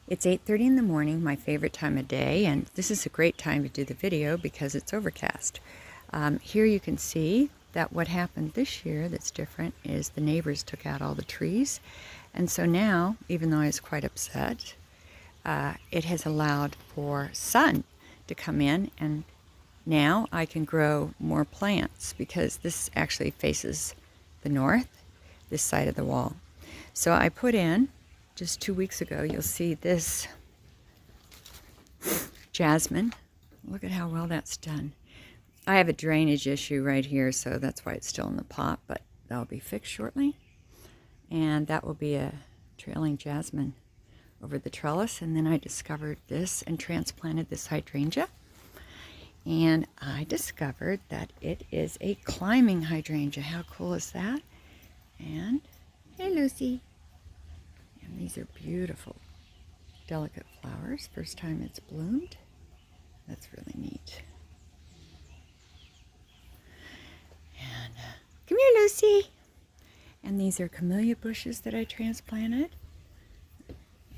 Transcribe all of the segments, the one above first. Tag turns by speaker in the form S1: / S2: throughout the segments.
S1: It's 8:30 in the morning, my favorite time of day, and this is a great time to do the video because it's overcast. Here you can see that what happened this year that's different is the neighbors took out all the trees, and so now, even though I was quite upset, it has allowed for sun to come in, and now I can grow more plants because this actually faces the north, this side of the wall. So I put in, just 2 weeks ago, you'll see this jasmine. Look at how well that's done. I have a drainage issue right here, so that's why it's still in the pot, but that'll be fixed shortly. And that will be a trailing jasmine over the trellis. And then I discovered this and transplanted this hydrangea. And I discovered that it is a climbing hydrangea. How cool is that? And hey, Lucy. And these are beautiful, delicate flowers. First time it's bloomed. That's really neat. And come here, Lucy. And these are camellia bushes that I transplanted.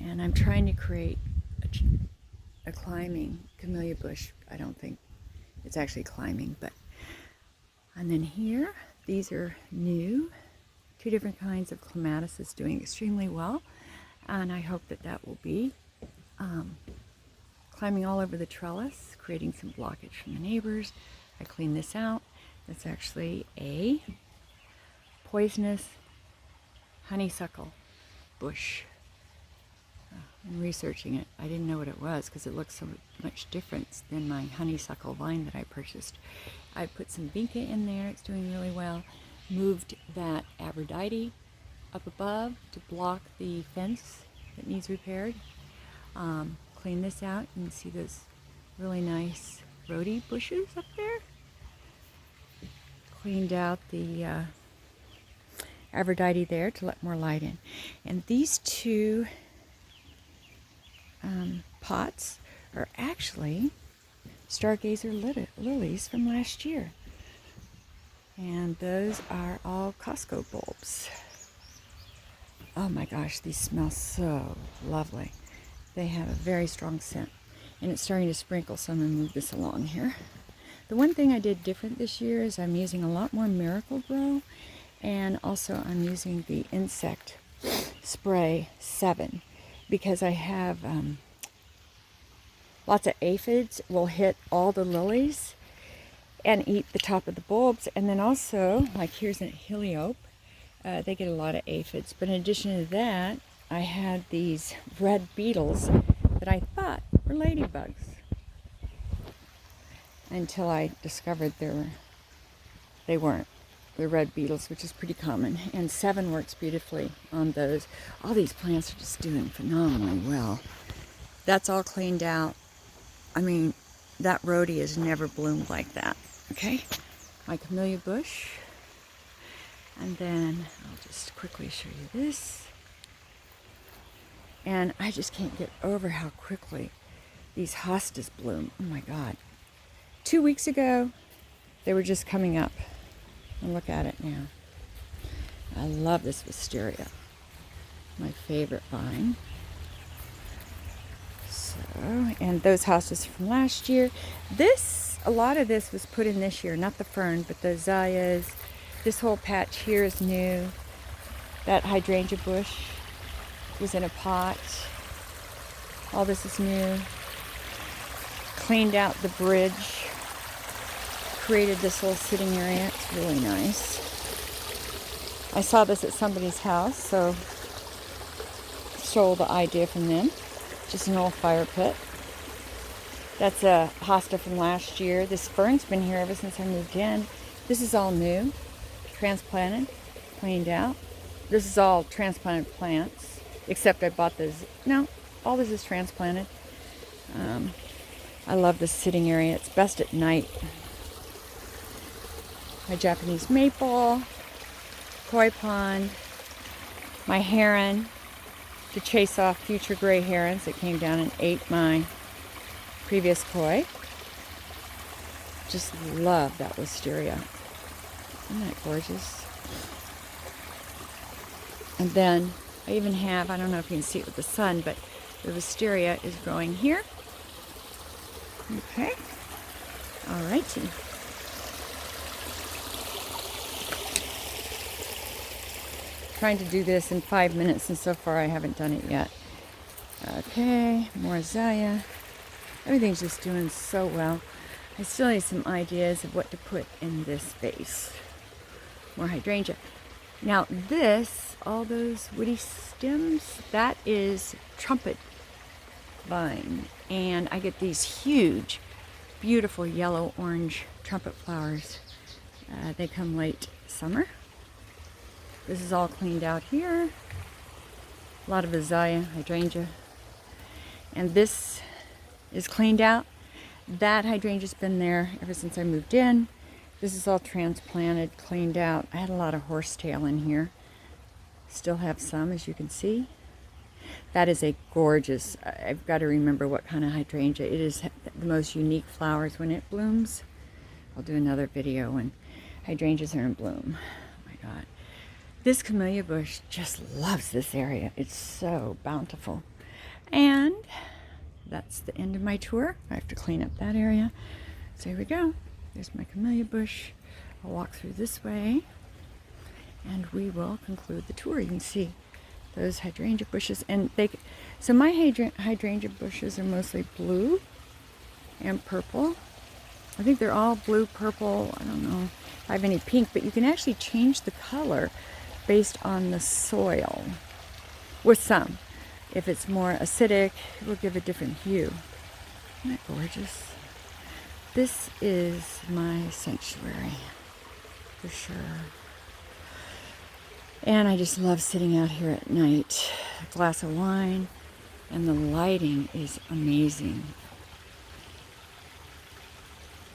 S1: And I'm trying to create a climbing camellia bush. I don't think it's actually climbing, but. And then here, these are new. 2 different kinds of clematis is doing extremely well. And I hope that that will be climbing all over the trellis, creating some blockage from the neighbors. I cleaned this out. That's actually a poisonous honeysuckle bush. In researching it, I didn't know what it was because it looks so much different than my honeysuckle vine that I purchased. I put some vinca in there. It's doing really well. Moved that Aphrodite up above to block the fence that needs repaired. Clean this out. You can see those really nice rhodie bushes up there. Cleaned out the Aphrodite there to let more light in. And these 2 pots are actually stargazer lilies from last year. And those are all Costco bulbs. Oh my gosh, these smell so lovely. They have a very strong scent. And it's starting to sprinkle, so I'm going to move this along here. The one thing I did different this year is I'm using a lot more Miracle-Gro, and also I'm using the Insect Spray 7 because I have lots of aphids will hit all the lilies and eat the top of the bulbs. And then also, like here's a heliope, they get a lot of aphids. But in addition to that, I had these red beetles that I thought were ladybugs until I discovered they weren't. They're red beetles, which is pretty common. And 7 works beautifully on those. All these plants are just doing phenomenally well. That's all cleaned out. I mean, that rhodie has never bloomed like that. Okay, my camellia bush, and then I'll just quickly show you this. And I just can't get over how quickly these hostas bloom. Oh my God. 2 weeks ago, they were just coming up. And look at it now. I love this wisteria. My favorite vine. So, and those hostas from last year. A lot of this was put in this year, not the fern, but the azaleas. This whole patch here is new. That hydrangea bush was in a pot. All this is new. Cleaned out the bridge. Created this little sitting area. It's really nice. I saw this at somebody's house, so stole the idea from them. Just an old fire pit. That's a hosta from last year. This fern's been here ever since I moved in. This is all new, transplanted, cleaned out. This is all transplanted plants, except I bought this. No, all this is transplanted. I love this sitting area. It's best at night. My Japanese maple, koi pond, my heron to chase off future gray herons that came down and ate my previous koi. Just love that wisteria. Isn't that gorgeous? And then I even have, I don't know if you can see it with the sun, but The wisteria is growing here. Okay. All righty. Trying to do this in 5 minutes, and so far I haven't done it yet. Okay, more azalea. Everything's just doing so well. I still need some ideas of what to put in this vase. More hydrangea. Now this, all those woody stems, that is trumpet vine. And I get these huge, beautiful yellow-orange trumpet flowers. They come late summer. This is all cleaned out here. A lot of azalea, hydrangea. And this is cleaned out. That hydrangea's been there ever since I moved in. This is all transplanted, cleaned out. I had a lot of horsetail in here. Still have some, as you can see. That is a gorgeous, I've got to remember what kind of hydrangea. It is the most unique flowers when it blooms. I'll do another video when hydrangeas are in bloom. Oh my God. This camellia bush just loves this area. It's so bountiful. And that's the end of my tour. I have to clean up that area. So here we go. There's my camellia bush. I'll walk through this way and we will conclude the tour. You can see those hydrangea bushes, and so my hydrangea bushes are mostly blue and purple. I think they're all blue, purple. I don't know if I have any pink, but you can actually change the color based on the soil with some. If it's more acidic, it will give a different hue. Isn't that gorgeous? This is my sanctuary, for sure. And I just love sitting out here at night. A glass of wine, and the lighting is amazing.